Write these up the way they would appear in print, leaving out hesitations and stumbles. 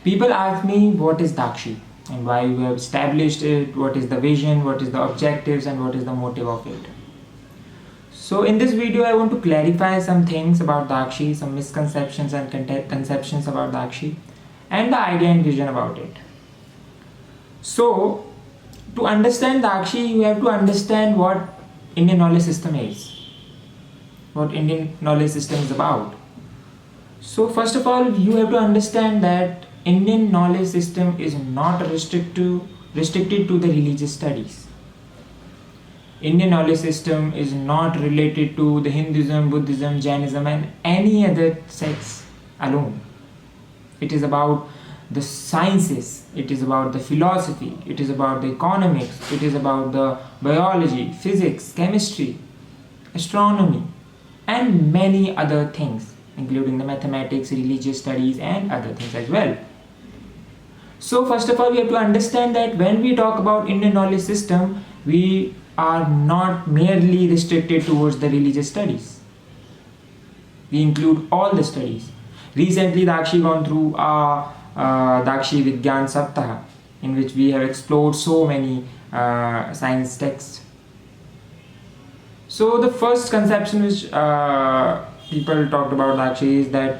People ask me what is Dakshi and why we have established it, what is the vision, what is the objectives, and what is the motive of it. So in this video I want to clarify some things about Dakshi, some misconceptions and conceptions about Dakshi, and the idea and vision about it. So to understand Dakshi, you have to understand what Indian knowledge system is, what Indian knowledge system is about. So first of all, you have to understand that Indian knowledge system is not restricted to the religious studies. Indian knowledge system is not related to the Hinduism, Buddhism, Jainism and any other sects alone. It is about the sciences, it is about the philosophy, it is about the economics, it is about the biology, physics, chemistry, astronomy and many other things, including the mathematics, religious studies and other things as well. So first of all, we have to understand that when we talk about Indian knowledge system, we are not merely restricted towards the religious studies. We include all the studies. Recently, Dakshi gone through Dakshi with Gyan Saptaha, in which we have explored so many science texts. So the first conception which people talked about Dakshi is that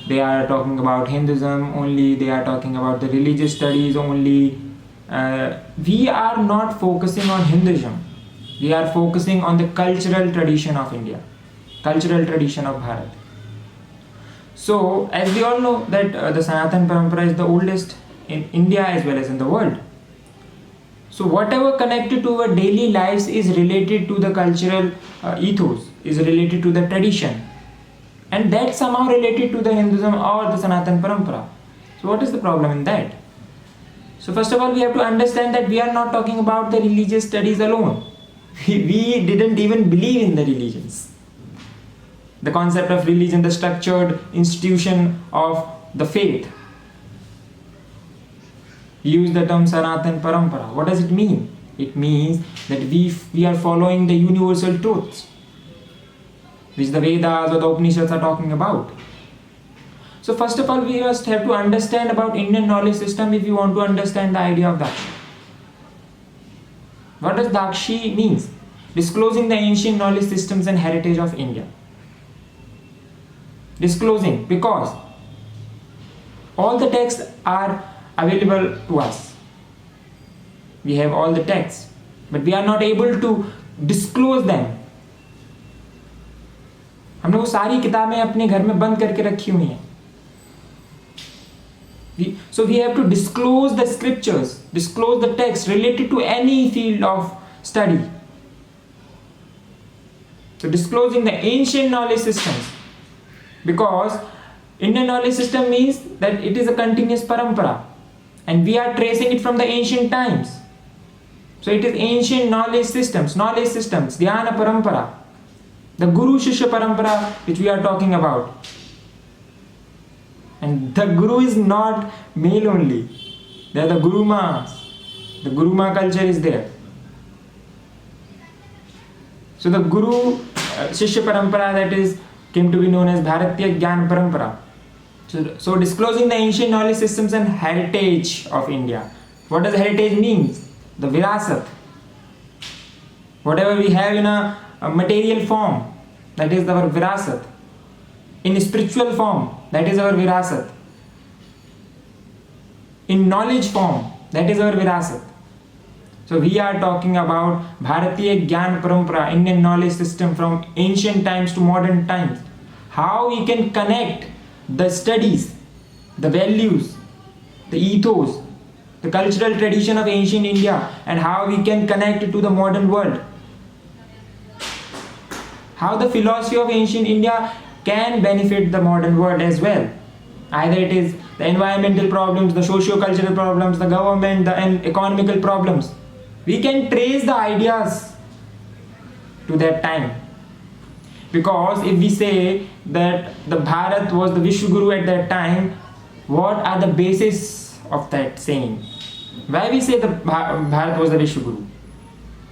they are talking about Hinduism only, they are talking about the religious studies only. We are not focusing on Hinduism. We are focusing on the cultural tradition of India, cultural tradition of Bharat. So as we all know that the Sanatan Paramparā is the oldest in India as well as in the world. So whatever connected to our daily lives is related to the cultural ethos, is related to the tradition, and that's somehow related to the Hinduism or the Sanatan Paramparā. So what is the problem in that? So first of all, we have to understand that we are not talking about the religious studies alone. We didn't even believe in the religions. The concept of religion, the structured institution of the faith. We use the term Sanatan Paramparā. What does it mean? It means that we are following the universal truths, which the Vedas or the Upanishads are talking about. So first of all, we must have to understand about Indian knowledge system if you want to understand the idea of Dakshi. What does Dakshi means? Disclosing the ancient knowledge systems and heritage of India. Disclosing, because all the texts are available to us. We have all the texts, but we are not able to disclose them. हमने वो सारी किताबें अपने घर में बंद करके रखी हुई हैं. So we have to disclose the scriptures, disclose the text related to any field of study. So disclosing the ancient knowledge systems, because Indian knowledge system means that it is a continuous parampara and we are tracing it from the ancient times. So it is ancient knowledge systems, Gyāna Parampara, the Guru Shishya Parampara which we are talking about. And the Guru is not male only. They are the Guru Mas. The Guru Ma culture is there. So the Guru Shishya Parampara, that is came to be known as Bhāratiya Gyan Parampara. So disclosing the ancient knowledge systems and heritage of India. What does heritage mean? The virasat. Whatever we have in a material form, that is our virasat. In spiritual form, that is our virasat. In knowledge form, that is our virasat. So we are talking about Bharatiya Gyan Parampara, Indian knowledge system from ancient times to modern times. How we can connect the studies, the values, the ethos, the cultural tradition of ancient India, and how we can connect it to the modern world. How the philosophy of ancient India can benefit the modern world as well. Either it is the environmental problems, the socio-cultural problems, the government, the economical problems. We can trace the ideas to that time. Because if we say that the Bharat was the Vishwaguru at that time, what are the basis of that saying? Why we say the Bharat was the Vishwaguru?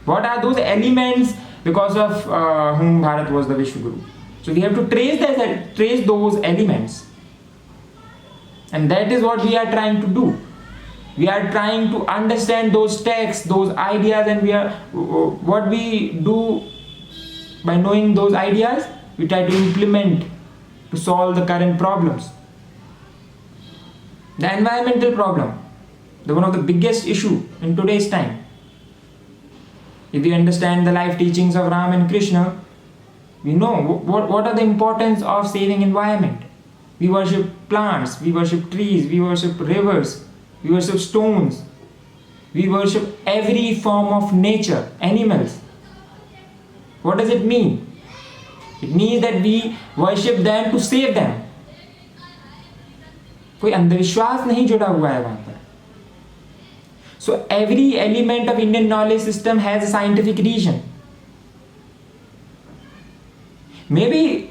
What are those elements because of whom Bharat was the Vishwaguru? So we have to trace those elements. And that is what we are trying to do. We are trying to understand those texts, those ideas, and what we do by knowing those ideas, we try to implement to solve the current problems. The environmental problem, one of the biggest issue in today's time. If we understand the life teachings of Ram and Krishna, we know what are the importance of saving environment. We worship plants, we worship trees, we worship rivers, we worship stones, we worship every form of nature, animals. What does it mean? It means that we worship them to save them. कोई अंधविश्वास नहीं जुड़ा हुआ है वहां पर. So every element of Indian knowledge system has a scientific reason. Maybe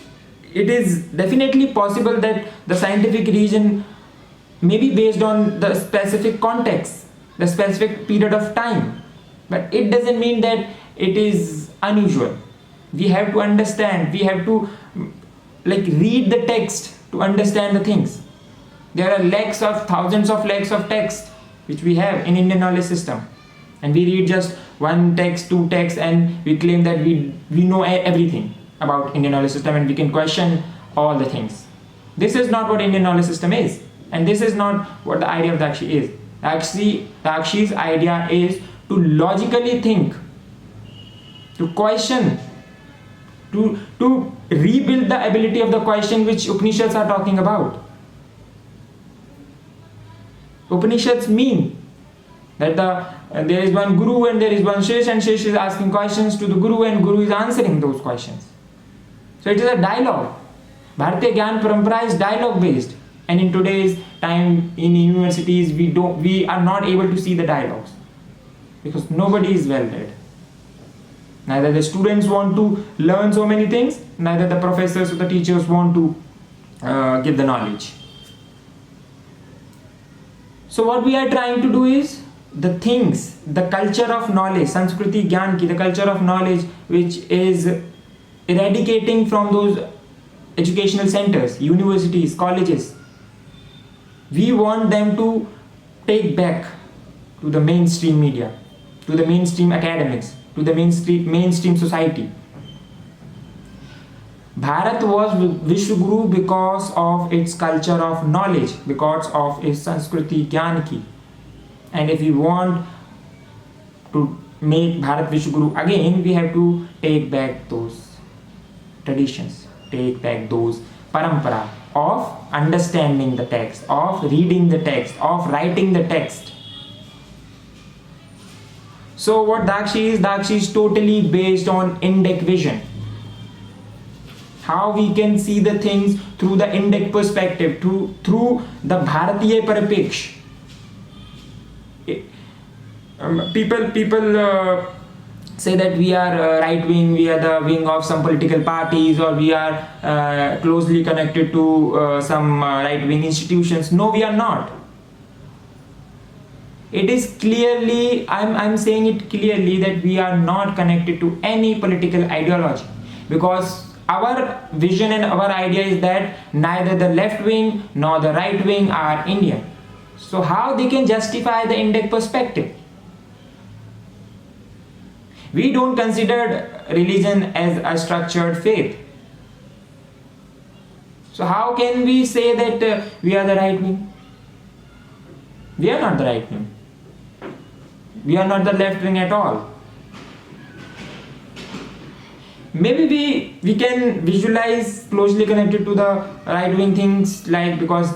it is definitely possible that the scientific reason may be based on the specific context, the specific period of time, but it doesn't mean that it is unusual. We have to understand, we have to read the text to understand the things. There are thousands of lakhs of text which we have in Indian knowledge system, and we read just one text, two texts, and we claim that we know everything about Indian knowledge system and we can question all the things. This is not what Indian knowledge system is, and this is not what the idea of Dakshi is. Dakshi's idea is to logically think, to question, to rebuild the ability of the question which Upanishads are talking about. Upanishads mean that there is one Guru and there is one Shish, and Shish is asking questions to the Guru and Guru is answering those questions. So it is a dialogue. Bharatiya Gyan Paramparā is dialogue based, and in today's time in universities we are not able to see the dialogues because nobody is well read. Neither the students want to learn so many things, neither the professors or the teachers want to give the knowledge. So what we are trying to do is the culture of knowledge, Sanskriti Gyan ki, the culture of knowledge which is eradicating from those educational centers, universities, colleges. We want them to take back to the mainstream media, to the mainstream academics, to the mainstream society. Bharat was Vishwaguru because of its culture of knowledge, because of its Sanskriti Gyan ki. And if we want to make Bharat Vishwaguru again, we have to take back those traditions, take back those Paramparā of understanding the text, of reading the text, of writing the text. So what Dakshi is totally based on Indic vision. How we can see the things through the Indic perspective, through the Bhāratiya Parapeksh. People say that we are right wing, we are the wing of some political parties, or we are closely connected to some right wing institutions. No, we are not. It is clearly, I'm saying it clearly that we are not connected to any political ideology, because our vision and our idea is that neither the left wing nor the right wing are Indian. So how they can justify the Indic perspective? We don't consider religion as a structured faith. So how can we say that we are the right wing? We are not the right wing. We are not the left wing at all. Maybe we can visualize closely connected to the right wing things, like because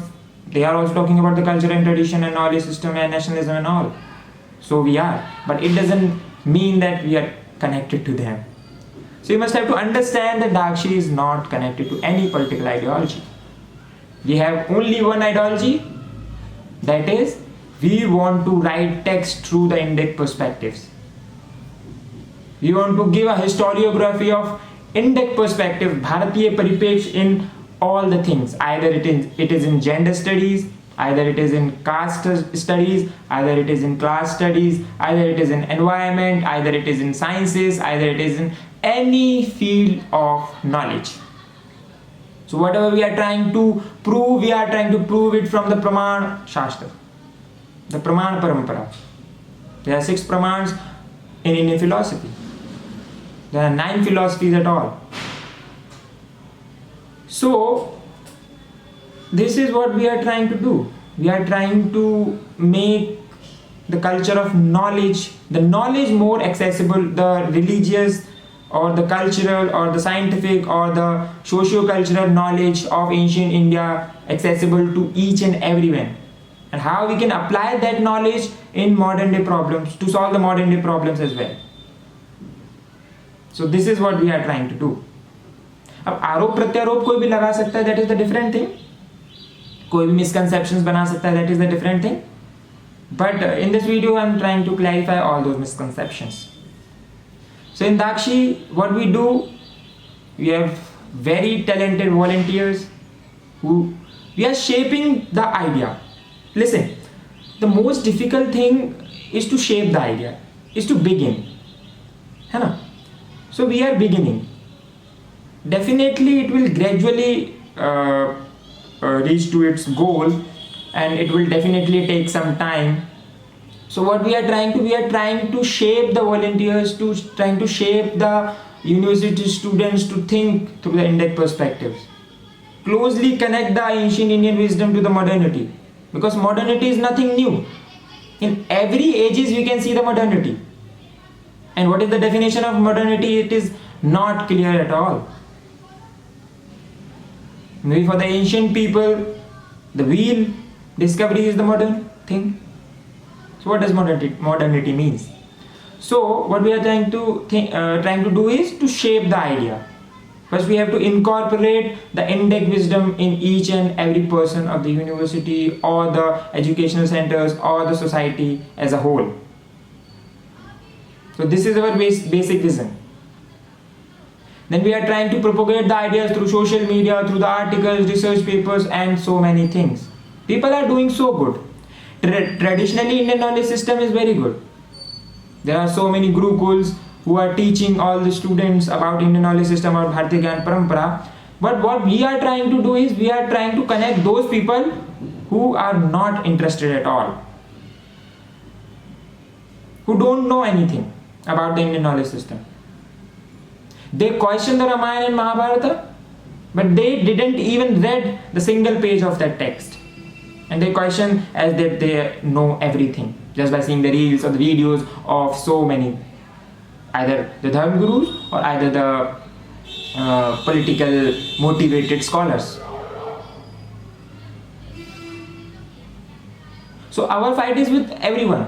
they are also talking about the culture and tradition and knowledge system and nationalism and all. So we are, but it doesn't mean that we are connected to them. So you must have to understand that Dakshi is not connected to any political ideology. We have only one ideology, that is, we want to write text through the Indic perspectives. We want to give a historiography of Indic perspective, Bharatiya Paripeksh in all the things. Either it is in gender studies, either it is in caste studies, either it is in class studies, either it is in environment, either it is in sciences, either it is in any field of knowledge. So whatever we are trying to prove, we are trying to prove it from the Praman Shastra, the Praman Parampara. There are 6 Pramans in Indian philosophy. There are 9 philosophies at all. So this is what we are trying to do. We are trying to make the culture of knowledge, the knowledge more accessible, the religious or the cultural or the scientific or the socio-cultural knowledge of ancient India accessible to each and everyone, and how we can apply that knowledge in modern day problems to solve the modern day problems as well. So this is what we are trying to do. अब आरोप प्रत्यारोप कोई भी लगा सकता है, that is the different thing. कोई भी misconceptions बना सकता है, that is the different thing. But in this video I am trying to clarify all those misconceptions. So in Dakshi, what we do, we have very talented volunteers who we are shaping the idea. Listen, the most difficult thing is to shape the idea, is to begin. है ना? So we are beginning. Definitely it will gradually reach to its goal, and it will definitely take some time. So what we are trying to shape the volunteers, trying to shape the university students to think through the Indic perspectives. Closely connect the ancient Indian wisdom to the modernity, because modernity is nothing new. In every ages we can see the modernity. And what is the definition of modernity? It is not clear at all. Maybe for the ancient people, the wheel discovery is the modern thing. So what does modernity means? So what we are trying to do is to shape the idea. First we have to incorporate the Indic wisdom in each and every person of the university or the educational centers or the society as a whole. So this is our basic vision. Then we are trying to propagate the ideas through social media, through the articles, research papers and so many things. People are doing so good. Traditionally Indian knowledge system is very good. There are so many gurukuls who are teaching all the students about Indian knowledge system or Bhāratiya Gyān Paramparā. But what we are trying to do is we are trying to connect those people who are not interested at all, who don't know anything about the Indian knowledge system. They question the Ramayana and Mahabharata, but they didn't even read the single page of that text. And they question as that they know everything just by seeing the reels or the videos of so many, either the Dharma gurus or either the political motivated scholars. So our fight is with everyone,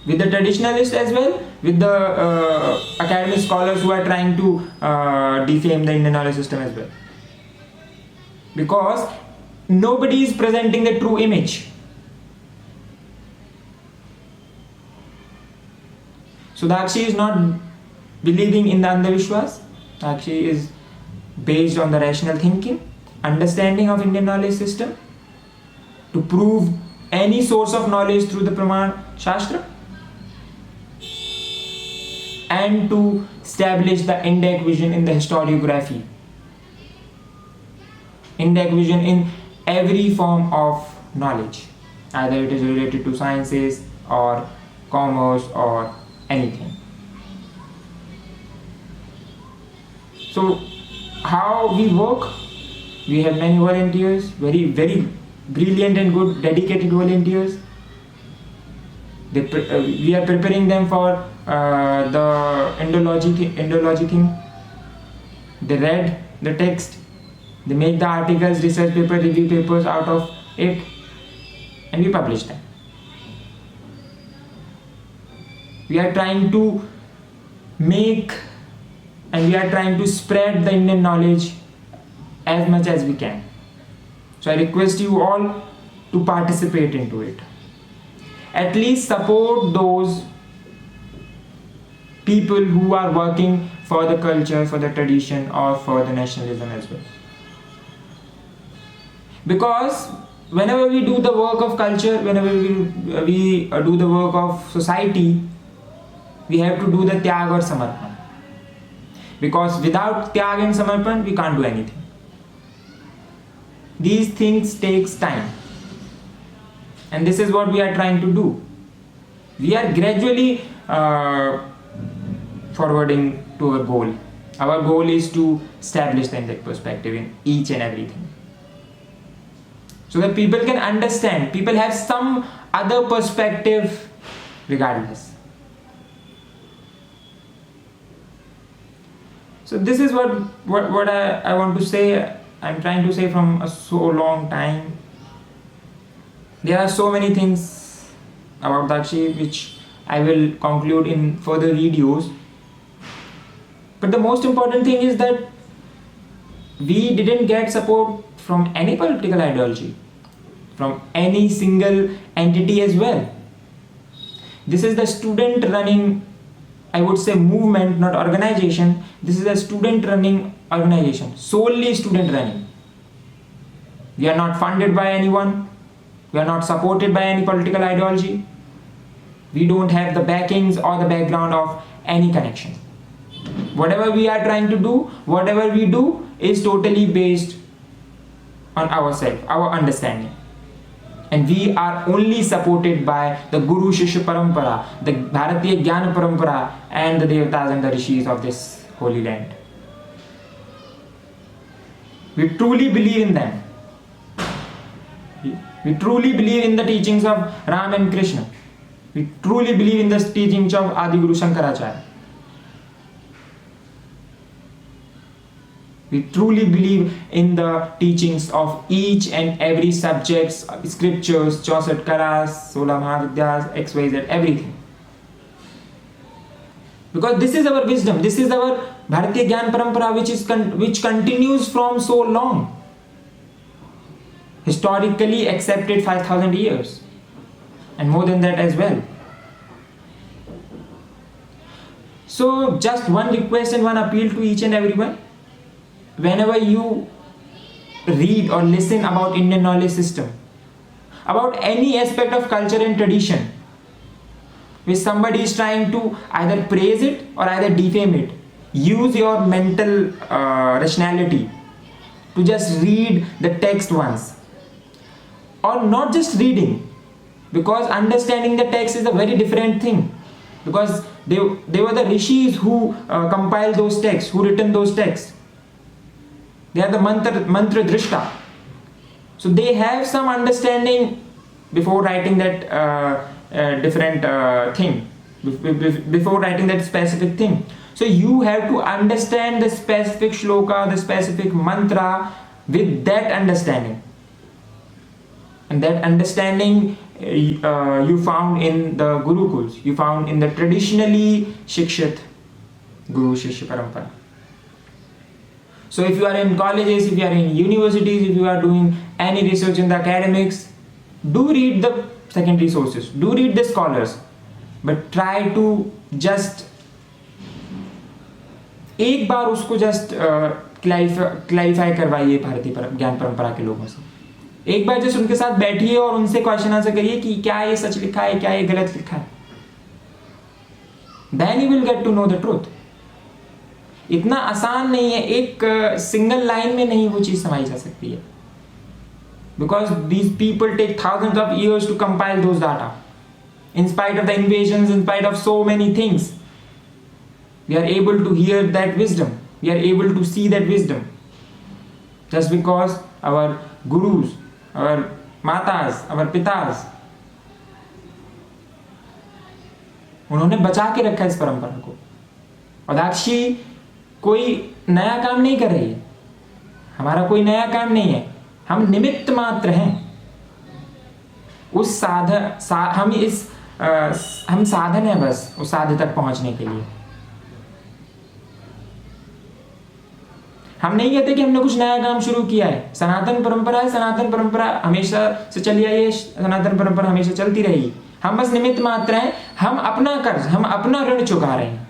with the traditionalists as well, with the academic scholars who are trying to defame the Indian knowledge system as well. Because nobody is presenting the true image. So Dakshi is not believing in the Andhavishwas. Dakshi is based on the rational thinking, understanding of Indian knowledge system, to prove any source of knowledge through the Praman Shastra, and to establish the Indic vision in the historiography. Indic vision in every form of knowledge, either it is related to sciences or commerce or anything. So how we work? We have many volunteers, very brilliant and good dedicated volunteers. We are preparing them for the Indology thing. They read the text, they make the articles, research paper, review papers out of it, and we publish them. We are trying to make and we are trying to spread the Indian knowledge as much as we can. So I request you all to participate into it. At least support those people who are working for the culture, for the tradition, or for the nationalism as well. Because whenever we do the work of culture, whenever we do the work of society, we have to do the tyag or samarpan. Because without tyag and samarpan, we can't do anything. these things takes time, and this is what we are trying to do. We are gradually forwarding to a goal. Our goal is to establish the indirect perspective in each and everything, so that people can understand, people have some other perspective regardless. So this is what I want to say. I'm trying to say from a so long time. There are so many things about Dakshi which I will conclude in further videos. But the most important thing is that we didn't get support from any political ideology, from any single entity as well. This is the student running, I would say, movement, not organization. This is a student running organization, solely student running. We are not funded by anyone. We are not supported by any political ideology. We don't have the backings or the background of any connection. Whatever we are trying to do, whatever we do is totally based on ourselves, our understanding. And we are only supported by the Guru Shishya Paramparā, the Bhāratiya Gyan Paramparā, and the Devatas and the Rishis of this holy land. We truly believe in them. We truly believe in the teachings of Ram and Krishna. We truly believe in the teachings of Adi Guru Shankaracharya. We truly believe in the teachings of each and every subjects, scriptures, 64 karas, 16 Mahavidyas, XYZ, everything. Because this is our wisdom, this is our Bharatiya Gyan Paramparā, which continues from so long. Historically accepted 5,000 years and more than that as well. So just one request and one appeal to each and everyone. Whenever you read or listen about Indian knowledge system, about any aspect of culture and tradition, which somebody is trying to either praise it or either defame it, use your mental rationality to just read the text once. Or not just reading, because understanding the text is a very different thing. Because they were the rishis who compiled those texts, who written those texts. They are the mantra drishta. So they have some understanding before writing that different thing, before writing that specific thing. So you have to understand the specific shloka, the specific mantra with that understanding. And that understanding you found in the Gurukuls, you found in the traditionally Shikshit Guru Shishya Parampara. So if you are in colleges, if you are in universities, if you are doing any research in the academics, do read the secondary sources, do read the scholars, but try to just एक बार उसको just clarify करवाइए भारतीय ज्ञान परंपरा के लोगों से. एक बार जस्ट उनके साथ बैठिए और उनसे क्वेश्चन आंसर करिए कि क्या ये सच लिखा है, क्या ये गलत लिखा है. Then you will get to know the truth. इतना आसान नहीं है, एक सिंगल लाइन में नहीं वो चीज समझी जा सकती है. Because these people take thousands of years to compile those data. In spite of the invasions, in spite of so many things, we are able to hear that wisdom. We are able to see that wisdom. Just because our gurus, our matas, our pitas, उन्होंने बचा के रखा है इस परंपरा को. और दाक्षी कोई नया काम नहीं कर रही है. हमारा कोई नया काम नहीं है. हम निमित्त मात्र हैं. उस हम साधन है बस उस साधन तक पहुंचने के लिए. हम नहीं कहते कि हमने कुछ नया काम शुरू किया है. सनातन परंपरा है, सनातन परंपरा हमेशा से चली आई है, सनातन परंपरा हमेशा चलती रहेगी. हम बस निमित्त मात्र हैं. हम अपना कर्ज, हम अपना ऋण चुका रहे हैं.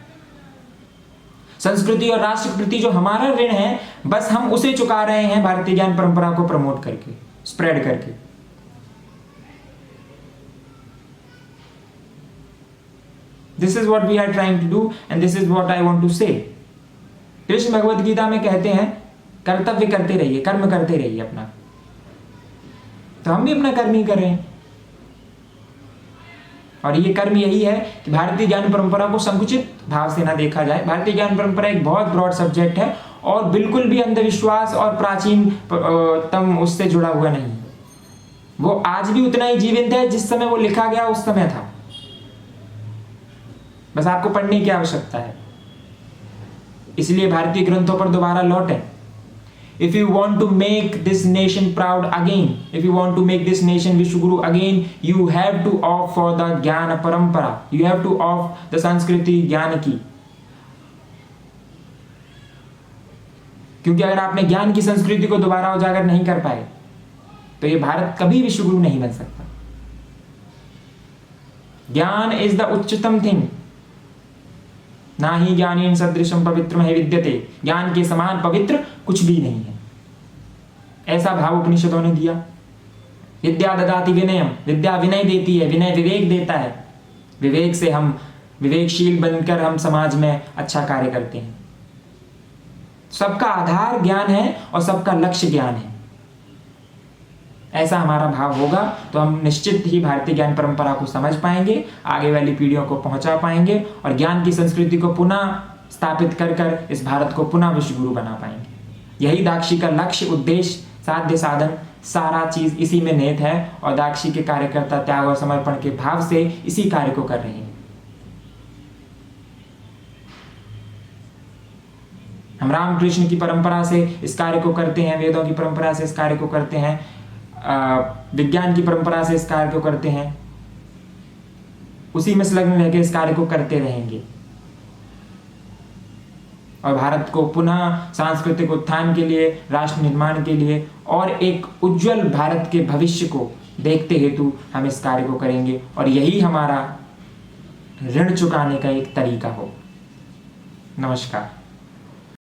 संस्कृति और राष्ट्र के प्रति जो हमारा ऋण है, बस हम उसे चुका रहे हैं भारतीय ज्ञान परंपरा को प्रमोट करके, स्प्रेड करके. This is what we are trying to do and this is what I want to say. Krishna Bhagavad Gita में कहते हैं कर्तव्य करते रहिए, कर्म करते रहिए अपना. तो हम भी अपना कर्म ही कर रहे हैं। और ये कर्म यही है कि भारतीय ज्ञान परंपरा को संकुचित भाव से ना देखा जाए। भारतीय ज्ञान परंपरा एक बहुत ब्रॉड सब्जेक्ट है और बिल्कुल भी अंधविश्वास और प्राचीन तम उससे जुड़ा हुआ नहीं है। वो आज भी उतना ही जीवंत है जिस समय वो लिखा गया उस समय था। बस आपको पढ़ने की आवश्यकता है। इसलिए भारतीय ग्रंथों पर दोबारा लौटें। If you want to make this nation proud again, if you want to make this nation Vishwaguru again, you have to opt for the Gyāna Paramparā. You have to opt the Sanskriti ज्ञान की। क्योंकि अगर आपने ज्ञान की संस्कृति को दोबारा उजागर नहीं कर पाए तो ये भारत कभी विश्वगुरु नहीं बन सकता। ज्ञान इज द उच्चतम थिंग। ना ही ज्ञानेन सदृशम पवित्रम है विद्यते। ज्ञान के समान पवित्र कुछ भी नहीं है। ऐसा भाव उपनिषदों ने दिया। विद्या ददाति विनयम। विद्या विनय देती है, विनय विवेक देता है। विवेक से हम विवेकशील बनकर हम समाज में अच्छा कार्य करते हैं। सबका आधार ज्ञान है और सबका लक्ष्य ज्ञान है। ऐसा हमारा भाव होगा तो हम निश्चित ही भारतीय ज्ञान परंपरा को समझ पाएंगे, आगे वाली पीढ़ियों को पहुंचा पाएंगे और ज्ञान की संस्कृति को पुनः स्थापित कर कर इस भारत को पुनः विश्वगुरु बना पाएंगे। यही दाक्षी का लक्ष्य, उद्देश्य, साध्य, साधन, सारा चीज इसी में निहित है और दाक्षी के कार्यकर्ता त्याग और समर्पण के भाव से इसी कार्य को कर रहे हैं। हम रामकृष्ण की परंपरा से इस कार्य को करते हैं, वेदों की परंपरा से इस कार्य को करते हैं, विज्ञान की परंपरा से इस कार्य को करते हैं। उसी में संलग्न रहकर इस कार्य को करते रहेंगे और भारत को पुनः सांस्कृतिक उत्थान के लिए, राष्ट्र निर्माण के लिए और एक उज्जवल भारत के भविष्य को देखते हेतु हम इस कार्य को करेंगे और यही हमारा ऋण चुकाने का एक तरीका हो। नमस्कार।